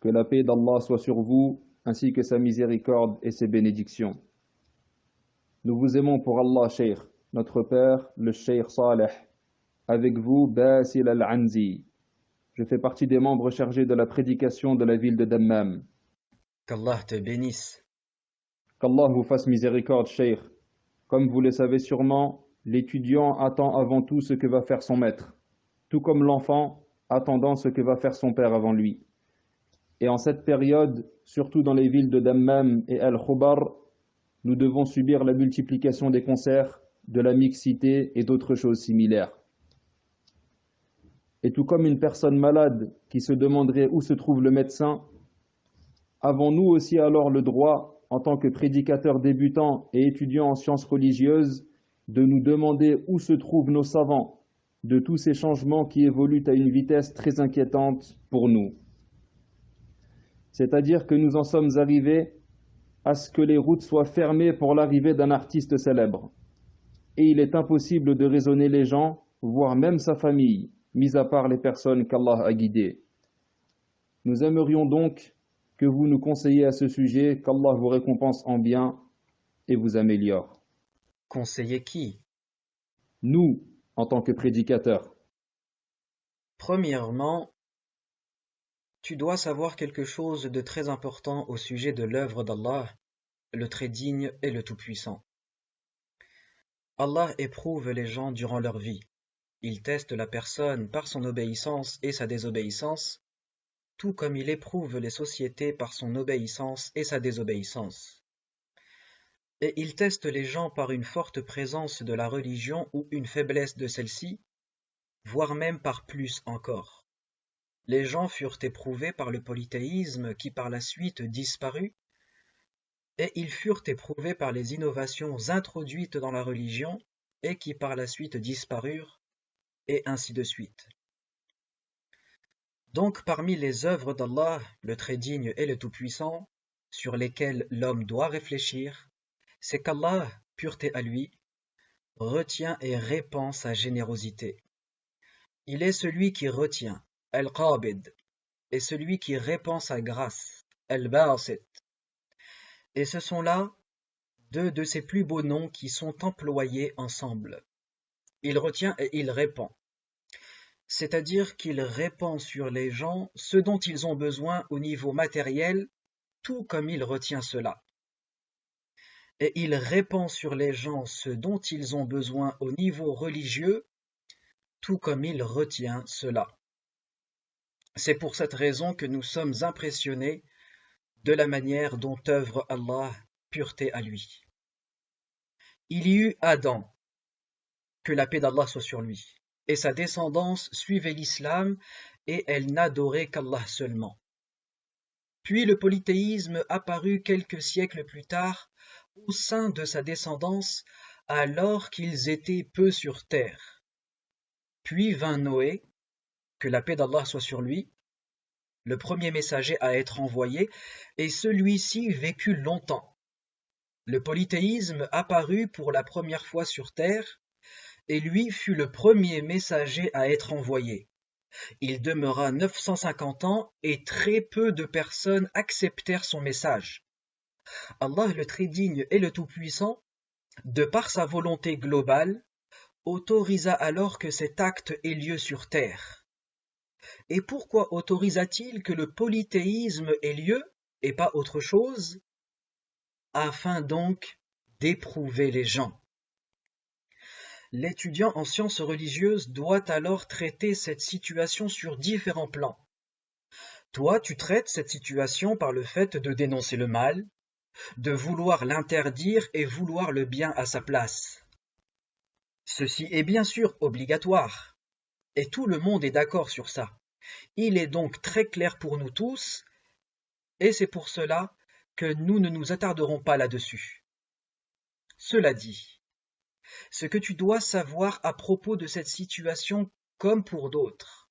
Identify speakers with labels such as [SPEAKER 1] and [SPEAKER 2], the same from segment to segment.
[SPEAKER 1] Que la paix d'Allah soit sur vous, ainsi que sa miséricorde et ses bénédictions. Nous vous aimons pour Allah, Cheikh, notre père, le Cheikh Saleh. Avec vous, Basil Al-Anzi. Je fais partie des membres chargés de la prédication de la ville de Dammam.
[SPEAKER 2] Qu'Allah te bénisse.
[SPEAKER 1] Qu'Allah vous fasse miséricorde, Cheikh. Comme vous le savez sûrement, l'étudiant attend avant tout ce que va faire son maître, tout comme l'enfant attendant ce que va faire son père avant lui. Et en cette période, surtout dans les villes de Dammam et Al-Khobar, nous devons subir la multiplication des concerts, de la mixité et d'autres choses similaires. Et tout comme une personne malade qui se demanderait où se trouve le médecin, avons-nous aussi alors le droit, en tant que prédicateurs débutants et étudiants en sciences religieuses, de nous demander où se trouvent nos savants de tous ces changements qui évoluent à une vitesse très inquiétante pour nous. C'est-à-dire que nous en sommes arrivés à ce que les routes soient fermées pour l'arrivée d'un artiste célèbre. Et il est impossible de raisonner les gens, voire même sa famille, mis à part les personnes qu'Allah a guidées. Nous aimerions donc que vous nous conseillez à ce sujet, qu'Allah vous récompense en bien et vous améliore.
[SPEAKER 2] Conseiller qui?
[SPEAKER 1] Nous, en tant que prédicateurs.
[SPEAKER 2] Premièrement, tu dois savoir quelque chose de très important au sujet de l'œuvre d'Allah, le très digne et le tout-puissant. Allah éprouve les gens durant leur vie. Il teste la personne par son obéissance et sa désobéissance, tout comme il éprouve les sociétés par son obéissance et sa désobéissance. Et il teste les gens par une forte présence de la religion ou une faiblesse de celle-ci, voire même par plus encore. Les gens furent éprouvés par le polythéisme qui par la suite disparut, et ils furent éprouvés par les innovations introduites dans la religion et qui par la suite disparurent, et ainsi de suite. Donc parmi les œuvres d'Allah, le très digne et le tout-puissant, sur lesquelles l'homme doit réfléchir, c'est qu'Allah, pureté à lui, retient et répand sa générosité. Il est celui qui retient, Al-Qabid, et celui qui répand sa grâce, Al-Basit. Et ce sont là deux de ses plus beaux noms qui sont employés ensemble. Il retient et il répand. C'est-à-dire qu'il répand sur les gens ce dont ils ont besoin au niveau matériel, tout comme il retient cela. Et il répand sur les gens ce dont ils ont besoin au niveau religieux, tout comme il retient cela. C'est pour cette raison que nous sommes impressionnés de la manière dont œuvre Allah, pureté à lui. Il y eut Adam, que la paix d'Allah soit sur lui, et sa descendance suivait l'islam et elle n'adorait qu'Allah seulement. Puis le polythéisme apparut quelques siècles plus tard au sein de sa descendance alors qu'ils étaient peu sur terre. Puis vint Noé, que la paix d'Allah soit sur lui, le premier messager à être envoyé, et celui-ci vécut longtemps. Le polythéisme apparut pour la première fois sur terre, et lui fut le premier messager à être envoyé. Il demeura 950 ans et très peu de personnes acceptèrent son message. Allah le très digne et le tout-puissant, de par sa volonté globale, autorisa alors que cet acte ait lieu sur terre. Et pourquoi autorisa-t-il que le polythéisme ait lieu et pas autre chose? Afin donc d'éprouver les gens. L'étudiant en sciences religieuses doit alors traiter cette situation sur différents plans. Toi, tu traites cette situation par le fait de dénoncer le mal, de vouloir l'interdire et vouloir le bien à sa place. Ceci est bien sûr obligatoire, et tout le monde est d'accord sur ça. Il est donc très clair pour nous tous, et c'est pour cela que nous ne nous attarderons pas là-dessus. Cela dit, ce que tu dois savoir à propos de cette situation comme pour d'autres,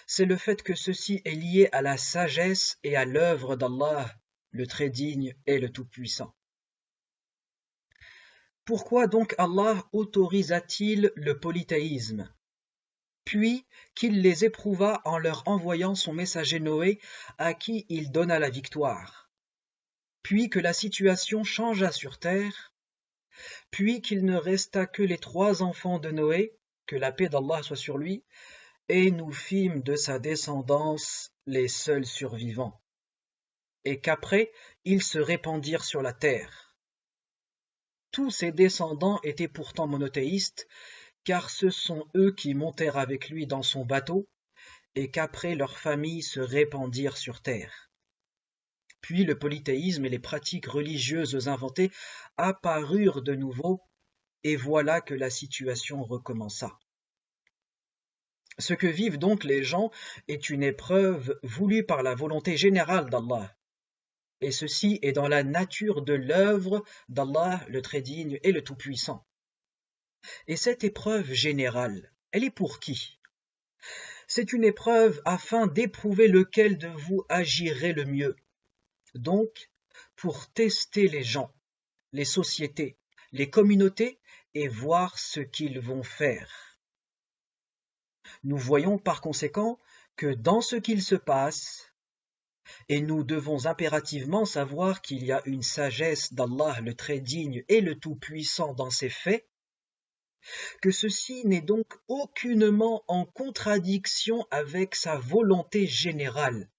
[SPEAKER 2] c'est le fait que ceci est lié à la sagesse et à l'œuvre d'Allah, le très digne et le tout-puissant. Pourquoi donc Allah autorisa-t-il le polythéisme? puis qu'il les éprouva en leur envoyant son messager Noé, à qui il donna la victoire, puis que la situation changea sur terre, puis qu'il ne resta que les 3 enfants de Noé, que la paix d'Allah soit sur lui, et nous fîmes de sa descendance les seuls survivants, et qu'après ils se répandirent sur la terre. Tous ses descendants étaient pourtant monothéistes, car ce sont eux qui montèrent avec lui dans son bateau, et qu'après leurs familles se répandirent sur terre. Puis le polythéisme et les pratiques religieuses inventées apparurent de nouveau, et voilà que la situation recommença. Ce que vivent donc les gens est une épreuve voulue par la volonté générale d'Allah. Et ceci est dans la nature de l'œuvre d'Allah, le très digne et le tout-puissant. Et cette épreuve générale, elle est pour qui? C'est une épreuve afin d'éprouver lequel de vous agirait le mieux. Donc, pour tester les gens, les sociétés, les communautés et voir ce qu'ils vont faire. Nous voyons par conséquent que dans ce qu'il se passe, et nous devons impérativement savoir qu'il y a une sagesse d'Allah le très digne et le tout-puissant dans ces faits, que ceci n'est donc aucunement en contradiction avec sa volonté générale,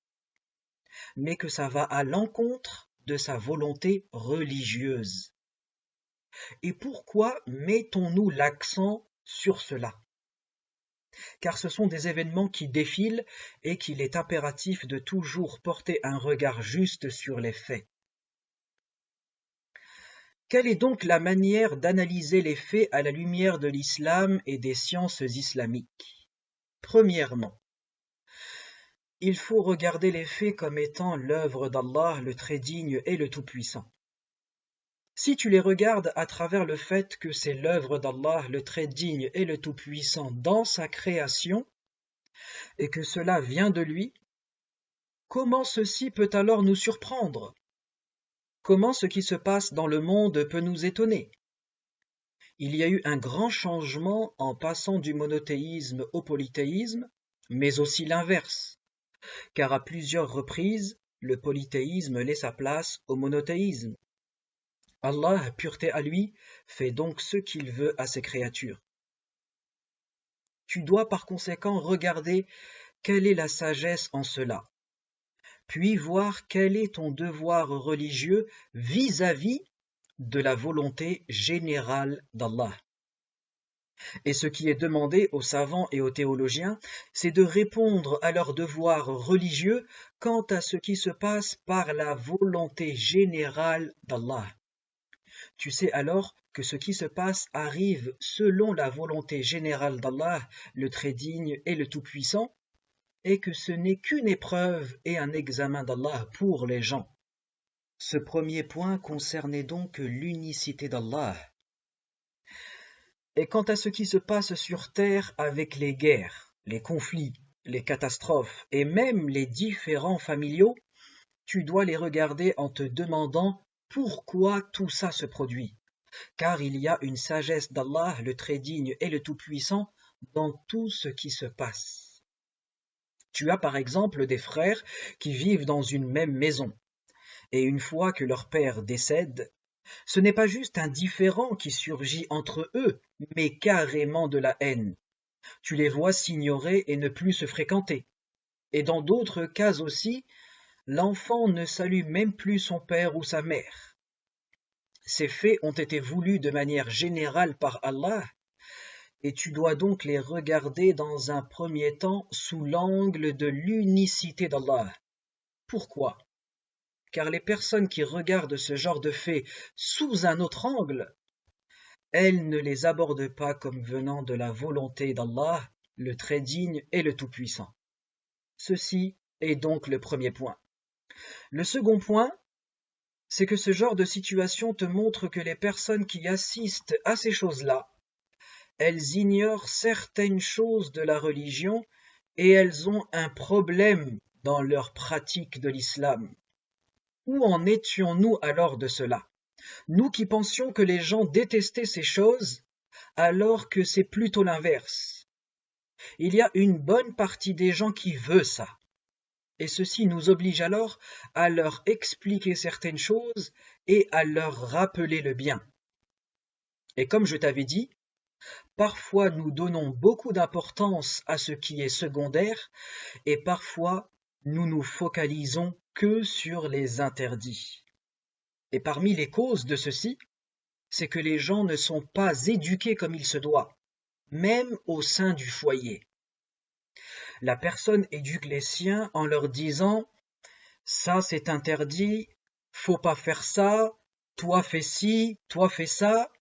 [SPEAKER 2] mais que ça va à l'encontre de sa volonté religieuse. Et pourquoi mettons-nous l'accent sur cela? Car ce sont des événements qui défilent et qu'il est impératif de toujours porter un regard juste sur les faits. Quelle est donc la manière d'analyser les faits à la lumière de l'islam et des sciences islamiques? Premièrement, il faut regarder les faits comme étant l'œuvre d'Allah, le très digne et le tout-puissant. Si tu les regardes à travers le fait que c'est l'œuvre d'Allah, le très digne et le tout-puissant dans sa création, et que cela vient de lui, comment ceci peut alors nous surprendre? Comment ce qui se passe dans le monde peut nous étonner? Il y a eu un grand changement en passant du monothéisme au polythéisme, mais aussi l'inverse, car à plusieurs reprises, le polythéisme laissa place au monothéisme. Allah, pureté à lui, fait donc ce qu'il veut à ses créatures. Tu dois par conséquent regarder quelle est la sagesse en cela, puis voir quel est ton devoir religieux vis-à-vis de la volonté générale d'Allah. Et ce qui est demandé aux savants et aux théologiens, c'est de répondre à leurs devoirs religieux quant à ce qui se passe par la volonté générale d'Allah. Tu sais alors que ce qui se passe arrive selon la volonté générale d'Allah, le très digne et le tout-puissant, et que ce n'est qu'une épreuve et un examen d'Allah pour les gens. Ce premier point concernait donc l'unicité d'Allah. Et quant à ce qui se passe sur terre avec les guerres, les conflits, les catastrophes et même les différends familiaux, tu dois les regarder en te demandant pourquoi tout ça se produit, car il y a une sagesse d'Allah, le très digne et le tout-puissant, dans tout ce qui se passe. Tu as par exemple des frères qui vivent dans une même maison, et une fois que leur père décède, ce n'est pas juste un différend qui surgit entre eux, mais carrément de la haine. Tu les vois s'ignorer et ne plus se fréquenter. Et dans d'autres cas aussi, l'enfant ne salue même plus son père ou sa mère. Ces faits ont été voulus de manière générale par Allah, et tu dois donc les regarder dans un premier temps sous l'angle de l'unicité d'Allah. Pourquoi? Car les personnes qui regardent ce genre de faits sous un autre angle, elles ne les abordent pas comme venant de la volonté d'Allah, le très digne et le tout-puissant. Ceci est donc le premier point. Le second point, c'est que ce genre de situation te montre que les personnes qui assistent à ces choses-là, elles ignorent certaines choses de la religion et elles ont un problème dans leur pratique de l'islam. Où en étions-nous alors de cela? Nous qui pensions que les gens détestaient ces choses, alors que c'est plutôt l'inverse. Il y a une bonne partie des gens qui veut ça. Et ceci nous oblige alors à leur expliquer certaines choses et à leur rappeler le bien. Et comme je t'avais dit, parfois nous donnons beaucoup d'importance à ce qui est secondaire et parfois nous nous focalisons que sur les interdits. Et parmi les causes de ceci, c'est que les gens ne sont pas éduqués comme il se doit, même au sein du foyer. La personne éduque les siens en leur disant « ça c'est interdit, faut pas faire ça, toi fais ci, toi fais ça ».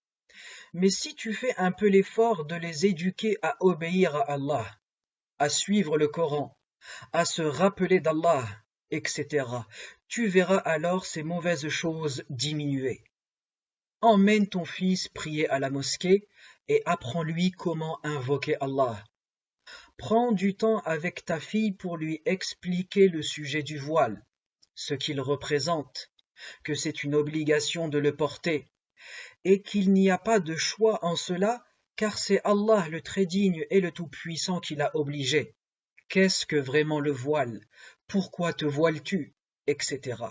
[SPEAKER 2] Mais si tu fais un peu l'effort de les éduquer à obéir à Allah, à suivre le Coran, à se rappeler d'Allah, etc., tu verras alors ces mauvaises choses diminuer. Emmène ton fils prier à la mosquée et apprends-lui comment invoquer Allah. Prends du temps avec ta fille pour lui expliquer le sujet du voile, ce qu'il représente, que c'est une obligation de le porter, et qu'il n'y a pas de choix en cela, car c'est Allah le très digne et le tout-puissant qui l'a obligé. Qu'est-ce que vraiment le voile? Pourquoi te voiles-tu? Etc.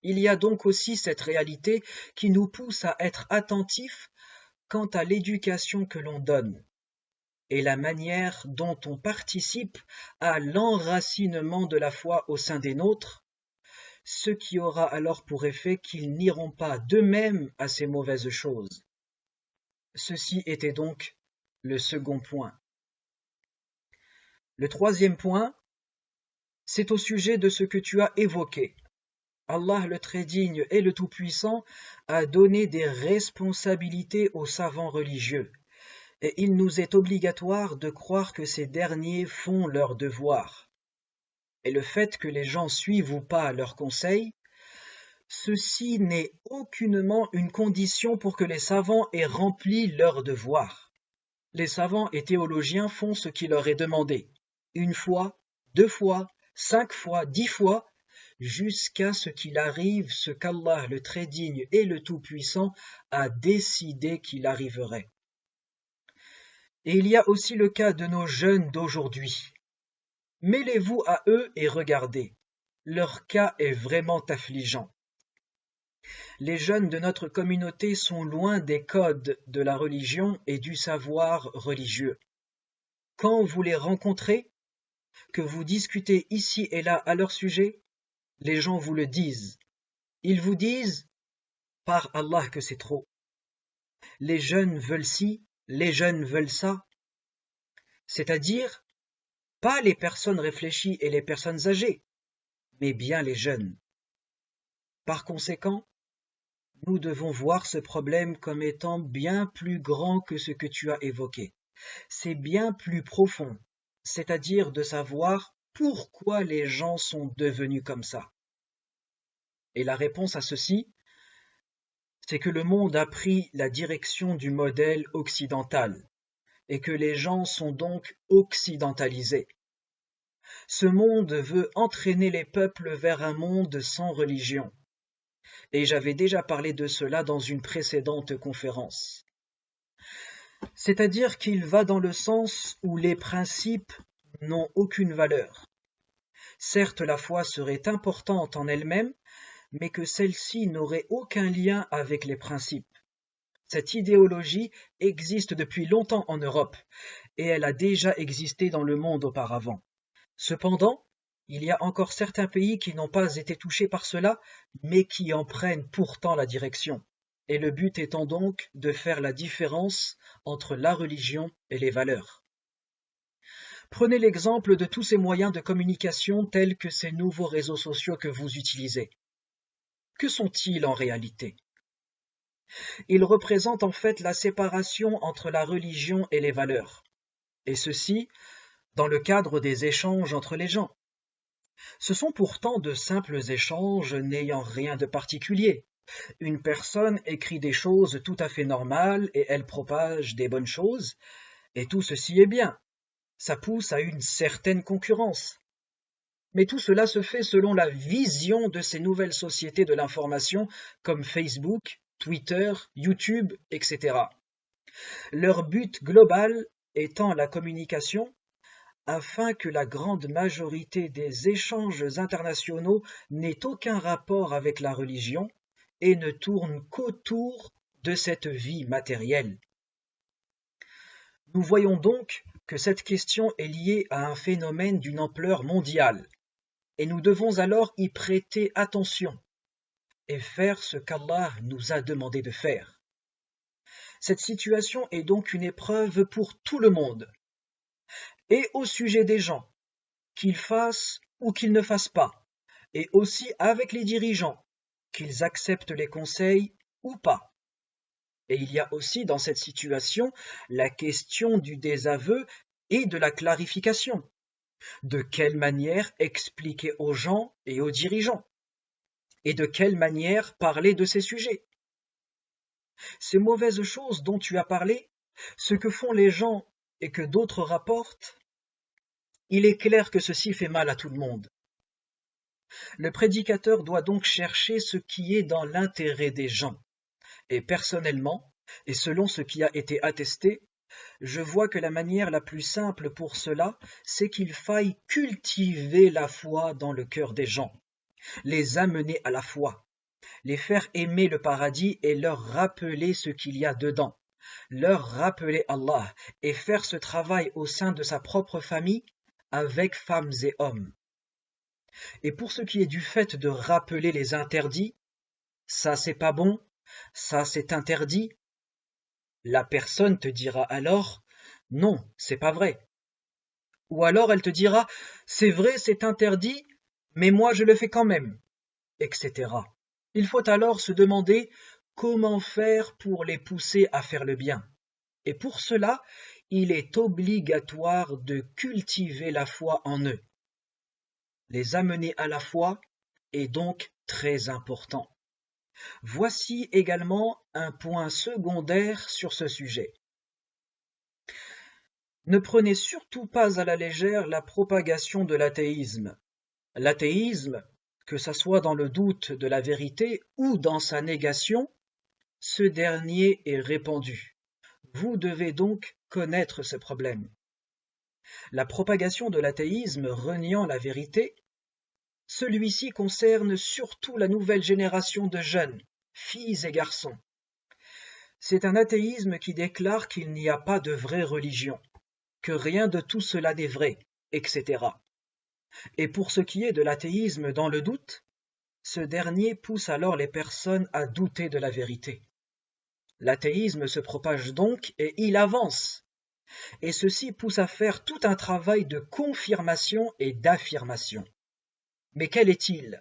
[SPEAKER 2] Il y a donc aussi cette réalité qui nous pousse à être attentifs quant à l'éducation que l'on donne et la manière dont on participe à l'enracinement de la foi au sein des nôtres, ce qui aura alors pour effet qu'ils n'iront pas d'eux-mêmes à ces mauvaises choses. Ceci était donc le second point. Le troisième point, c'est au sujet de ce que tu as évoqué. Allah le très digne et le tout-puissant a donné des responsabilités aux savants religieux. Et il nous est obligatoire de croire que ces derniers font leur devoir. Et le fait que les gens suivent ou pas leurs conseils, ceci n'est aucunement une condition pour que les savants aient rempli leur devoir. Les savants et théologiens font ce qui leur est demandé, une fois, 2 fois, 5 fois, 10 fois, jusqu'à ce qu'il arrive ce qu'Allah le très digne et le tout-puissant a décidé qu'il arriverait. Et il y a aussi le cas de nos jeunes d'aujourd'hui. Mêlez-vous à eux et regardez. Leur cas est vraiment affligeant. Les jeunes de notre communauté sont loin des codes de la religion et du savoir religieux. Quand vous les rencontrez, que vous discutez ici et là à leur sujet, les gens vous le disent. Ils vous disent « Par Allah que c'est trop ». Les jeunes veulent ci, les jeunes veulent ça. C'est-à-dire, pas les personnes réfléchies et les personnes âgées, mais bien les jeunes. Par conséquent, nous devons voir ce problème comme étant bien plus grand que ce que tu as évoqué. C'est bien plus profond, c'est-à-dire de savoir pourquoi les gens sont devenus comme ça. Et la réponse à ceci, c'est que le monde a pris la direction du modèle occidental et que les gens sont donc occidentalisés. Ce monde veut entraîner les peuples vers un monde sans religion. Et j'avais déjà parlé de cela dans une précédente conférence. C'est-à-dire qu'il va dans le sens où les principes n'ont aucune valeur. Certes, la foi serait importante en elle-même, mais que celle-ci n'aurait aucun lien avec les principes. Cette idéologie existe depuis longtemps en Europe, et elle a déjà existé dans le monde auparavant. Cependant, il y a encore certains pays qui n'ont pas été touchés par cela, mais qui en prennent pourtant la direction. Et le but étant donc de faire la différence entre la religion et les valeurs. Prenez l'exemple de tous ces moyens de communication tels que ces nouveaux réseaux sociaux que vous utilisez. Que sont-ils en réalité? Ils représentent en fait la séparation entre la religion et les valeurs, et ceci dans le cadre des échanges entre les gens. Ce sont pourtant de simples échanges n'ayant rien de particulier. Une personne écrit des choses tout à fait normales et elle propage des bonnes choses, et tout ceci est bien. Ça pousse à une certaine concurrence. Mais tout cela se fait selon la vision de ces nouvelles sociétés de l'information comme Facebook, Twitter, YouTube, etc. Leur but global étant la communication, afin que la grande majorité des échanges internationaux n'aient aucun rapport avec la religion et ne tournent qu'autour de cette vie matérielle. Nous voyons donc que cette question est liée à un phénomène d'une ampleur mondiale, et nous devons alors y prêter attention et faire ce qu'Allah nous a demandé de faire. Cette situation est donc une épreuve pour tout le monde, et au sujet des gens, qu'ils fassent ou qu'ils ne fassent pas, et aussi avec les dirigeants, qu'ils acceptent les conseils ou pas. Et il y a aussi dans cette situation la question du désaveu et de la clarification. De quelle manière expliquer aux gens et aux dirigeants? Et de quelle manière parler de ces sujets? Ces mauvaises choses dont tu as parlé, ce que font les gens et que d'autres rapportent, il est clair que ceci fait mal à tout le monde. Le prédicateur doit donc chercher ce qui est dans l'intérêt des gens. Et personnellement, et selon ce qui a été attesté, je vois que la manière la plus simple pour cela, c'est qu'il faille cultiver la foi dans le cœur des gens, les amener à la foi, les faire aimer le paradis et leur rappeler ce qu'il y a dedans, leur rappeler Allah et faire ce travail au sein de sa propre famille avec femmes et hommes. Et pour ce qui est du fait de rappeler les interdits, ça c'est pas bon, ça c'est interdit, la personne te dira alors non, c'est pas vrai. Ou alors elle te dira c'est vrai, c'est interdit, mais moi je le fais quand même, etc. Il faut alors se demander comment faire pour les pousser à faire le bien. Et pour cela, il est obligatoire de cultiver la foi en eux. Les amener à la foi est donc très important. Voici également un point secondaire sur ce sujet. Ne prenez surtout pas à la légère la propagation de l'athéisme. L'athéisme, que ça soit dans le doute de la vérité ou dans sa négation, ce dernier est répandu. Vous devez donc connaître ce problème. La propagation de l'athéisme reniant la vérité, celui-ci concerne surtout la nouvelle génération de jeunes, filles et garçons. C'est un athéisme qui déclare qu'il n'y a pas de vraie religion, que rien de tout cela n'est vrai, etc. Et pour ce qui est de l'athéisme dans le doute, ce dernier pousse alors les personnes à douter de la vérité. L'athéisme se propage donc et il avance. Et ceci pousse à faire tout un travail de confirmation et d'affirmation. Mais quel est-il?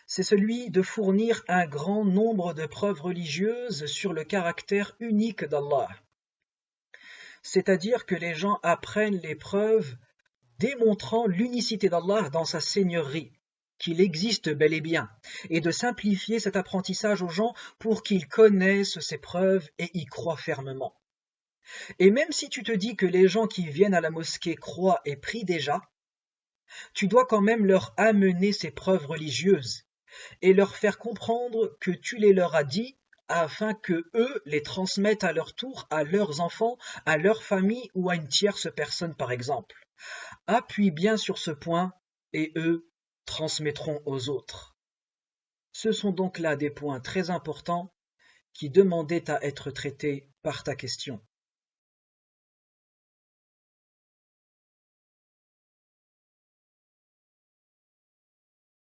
[SPEAKER 2] C'est celui de fournir un grand nombre de preuves religieuses sur le caractère unique d'Allah. C'est-à-dire que les gens apprennent les preuves démontrant l'unicité d'Allah dans sa seigneurie, qu'il existe bel et bien, et de simplifier cet apprentissage aux gens pour qu'ils connaissent ces preuves et y croient fermement. Et même si tu te dis que les gens qui viennent à la mosquée croient et prient déjà, tu dois quand même leur amener ces preuves religieuses et leur faire comprendre que tu les leur as dit afin que eux les transmettent à leur tour à leurs enfants, à leur famille ou à une tierce personne par exemple. Appuie bien sur ce point et eux transmettront aux autres. Ce sont donc là des points très importants qui demandaient à être traités par ta question.